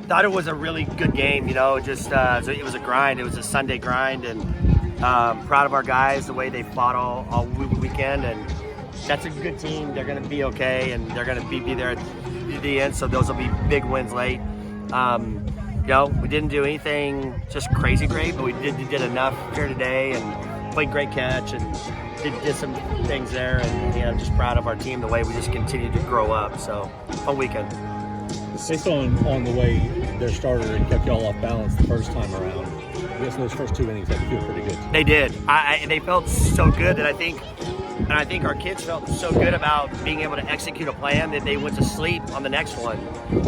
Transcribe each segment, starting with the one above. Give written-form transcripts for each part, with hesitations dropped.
Thought it was a really good game, just so it was a grind. It was a Sunday grind, and proud of our guys, the way they fought all weekend, and that's a good team. They're going to be okay, and they're going to be there at the end, so those will be big wins late. We didn't do anything just crazy great, but we did enough here today and played great catch and did some things there, and I'm just proud of our team, the way we just continue to grow up. So, fun weekend. Based on the way their starter and kept y'all off balance the first time around, I guess those first 2 innings had to feel pretty good. They did. They felt so good that I think our kids felt so good about being able to execute a plan that they went to sleep on the next one.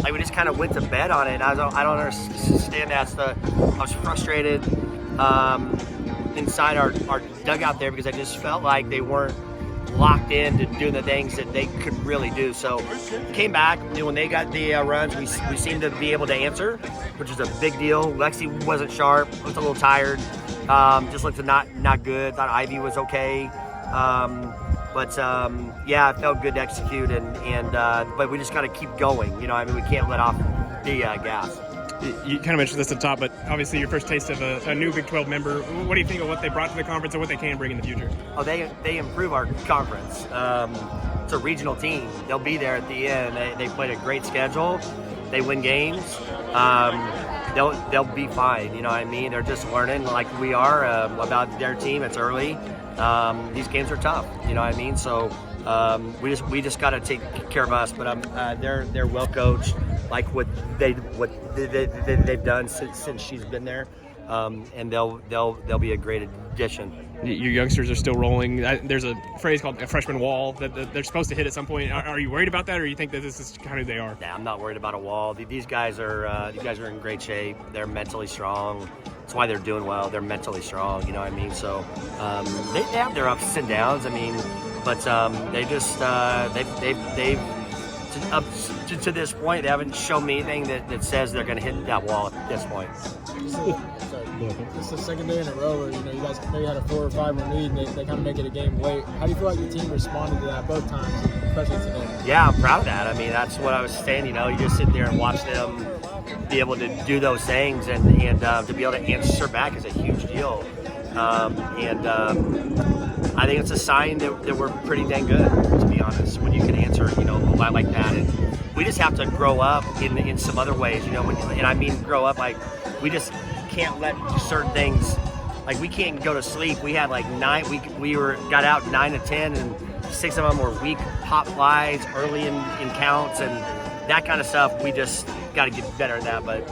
Like, we just kind of went to bed on it. I don't understand that. I was frustrated inside our dugout there because I just felt like they weren't locked in to doing the things that they could really do. So came back, when they got the runs, we seemed to be able to answer, which is a big deal. Lexi wasn't sharp, looked a little tired, just looked not good. Thought Ivy was okay. Yeah, it felt good to execute, but we just got to keep going. We can't let off the gas. You kind of mentioned this at the top, but obviously your first taste of a new Big 12 member. What do you think of what they brought to the conference and what they can bring in the future? Oh, they improve our conference. It's a regional team. They'll be there at the end. They played a great schedule. They win games. They'll be fine. They're just learning like we are about their team. It's early. These games are tough. So we just got to take care of us. But they're well coached, like what they've done since she's been there, and they'll be a great addition. Your youngsters are still rolling. There's a phrase called a freshman wall that they're supposed to hit at some point. Are you worried about that, or you think that this is kind of who they are? Nah, I'm not worried about a wall. These guys are in great shape. They're mentally strong. That's why they're doing well. They're mentally strong. So they have their ups and downs. But they just they've up to this point, they haven't shown me anything that says they're going to hit that wall at this point. This is the second day in a row where you guys maybe had a 4 or 5 run lead, and they kind of make it a game late. How do you feel like your team responded to that both times, especially today? Yeah, I'm proud of that. That's what I was saying. You just sit there and watch them be able to do those things, and to be able to answer back is a huge deal. I think it's a sign that we're pretty dang good, to be honest, when you can answer, like that. And we just have to grow up in some other ways, grow up, like, we just can't let certain things, like, we can't go to sleep. We had like 9, got out 9 to 10, and 6 of them were weak pop flies early in counts, and that kind of stuff. We just got to get better at that, but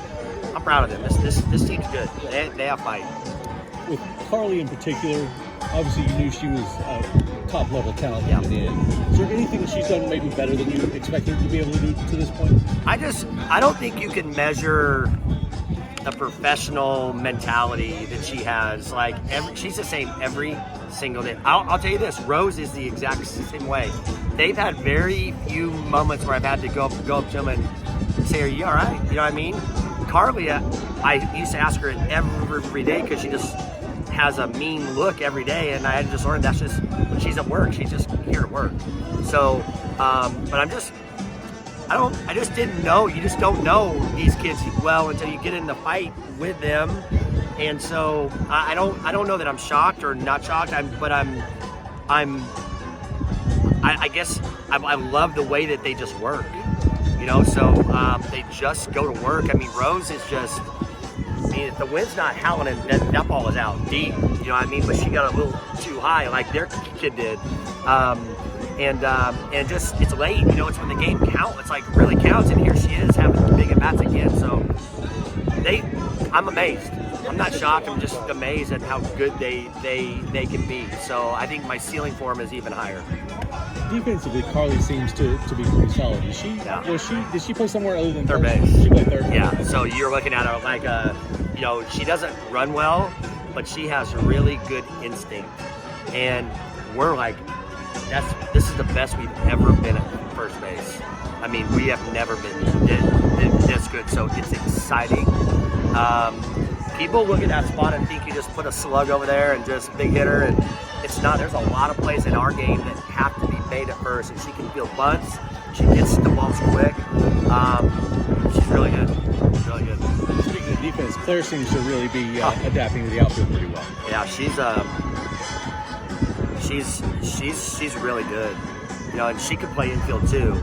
I'm proud of them. This team's good. They have fight. With Carly in particular, obviously you knew she was a top-level talent coming in. Is there anything that she's done maybe better than you expected her to be able to do to this point? I don't think you can measure the professional mentality that she has. Like, she's the same every single day. I'll tell you this, Rose is the exact same way. They've had very few moments where I've had to go up to them and say, "Are you all right?" Carly, I used to ask her every day because she just has a mean look every day, and I had just learned that's just when she's at work. She's just here to work. So, but I just didn't know. You just don't know these kids well until you get in the fight with them, and so I don't know that I'm shocked or not shocked. I guess I love the way that they just work. So they just go to work. Rose is just. If the wind's not howling, and that ball is out deep, but she got a little too high, like their kid did, and just it's late, it's when the game counts, it's like really counts, and here she is having big at bats again. So I'm amazed. I'm not shocked. I'm just amazed at how good they can be. So I think my ceiling for them is even higher. Defensively, Carly seems to be pretty solid. Is she? Yeah. Did she play somewhere other than third base? She played third base. Yeah. So you're looking at her like she doesn't run well, but she has really good instinct, and we're like, this is the best we've ever been at first base. We have never been this good, so it's exciting. People look at that spot and think you just put a slug over there and just big hitter, and it's not. There's a lot of plays in our game that have to be made at first, and she can feel bunts. She gets the balls quick. She's really good. Really good. Claire seems to really be adapting to the outfield pretty well. Yeah, she's really good. You know, and she could play infield too.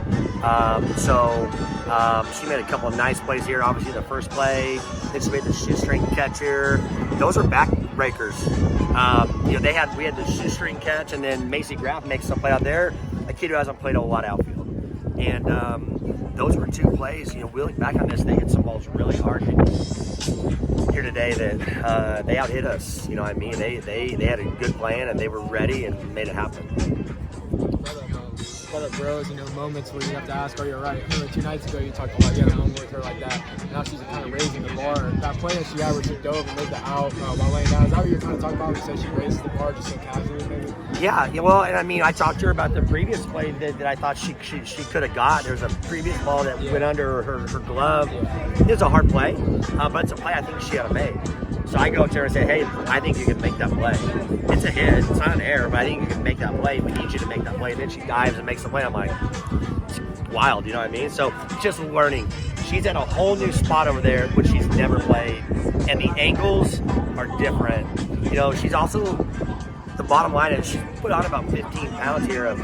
She made a couple of nice plays here. Obviously, the first play, then she made the shoestring catch here. Those are backbreakers. You know, we had the shoestring catch, and then Macy Graff makes some play out there. A kid who hasn't played a lot of outfield, and those were two plays. You know, wheeling back on this, they hit some balls really hard here today that they out-hit us. You know what I mean? They had a good plan, and they were ready and made it happen. Bros, you know, moments where you have to ask, are you all right? Remember 2 nights ago you talked about you had a moment with her like that. Now she's kind of raising the bar. That play that she had where she dove and made the out while laying down, is that what you're kind of talking about? You said she raises the bar just so casually, maybe? Yeah, well, and I mean, I talked to her about the previous play that I thought she could have got. There was a previous ball that went under her glove. It was a hard play, but it's a play I think she had to make. So I go up to her and say, hey, I think you can make that play. It's a hit. It's not an error, but I think you can make that play. We need you to make that play. And then she dives and makes the play. I'm like, it's wild, you know what I mean? So just learning. She's at a whole new spot over there, which she's never played. And the angles are different. You know, she's also, the bottom line is she's put on about 15 pounds here of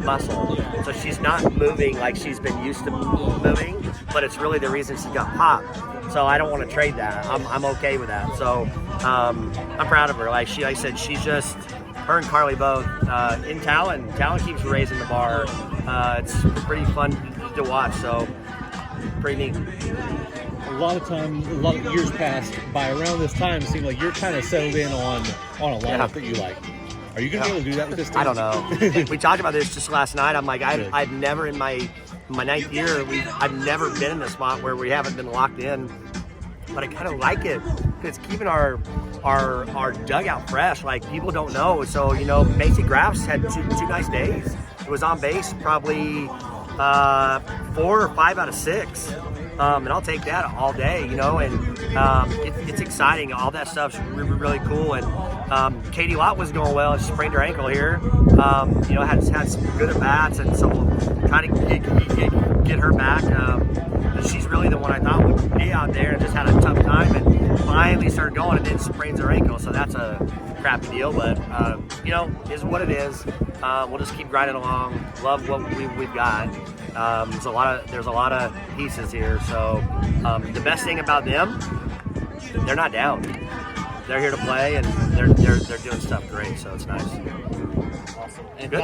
muscle. So she's not moving like she's been used to moving, but it's really the reason she got popped. So I don't want to trade that. I'm okay with that. So I'm proud of her. Like I said, she's just, her and Carly both in Talon. Talon keeps raising the bar. It's pretty fun to watch. So pretty neat. A lot of years passed by. Around this time, it seemed like you're kind of settled in on a lineup that you like. Are you going to be able to do that with this team? I don't know. We talked about this just last night. I'm like, I've never in my 9th year, I've never been in a spot where we haven't been locked in. But I kind of like it because it's keeping our dugout fresh. Like, people don't know. So, you know, Macy Graff's had two nice days. It was on base probably 4 or 5 out of 6. And I'll take that all day, you know, and it's exciting. All that stuff's really cool. And Katie Lott was going well. She sprained her ankle here. You know, had some good at-bats, and so we'll try to get her back. She's really the one I thought would be out there and just had a tough time and finally started going and then sprains her ankle. So that's a crappy deal, but, you know, is what it is. We'll just keep grinding along. Love what we've got. There's a lot of pieces here. So the best thing about them, they're not down. They're here to play, and they're doing stuff great. So it's nice. Awesome. Good.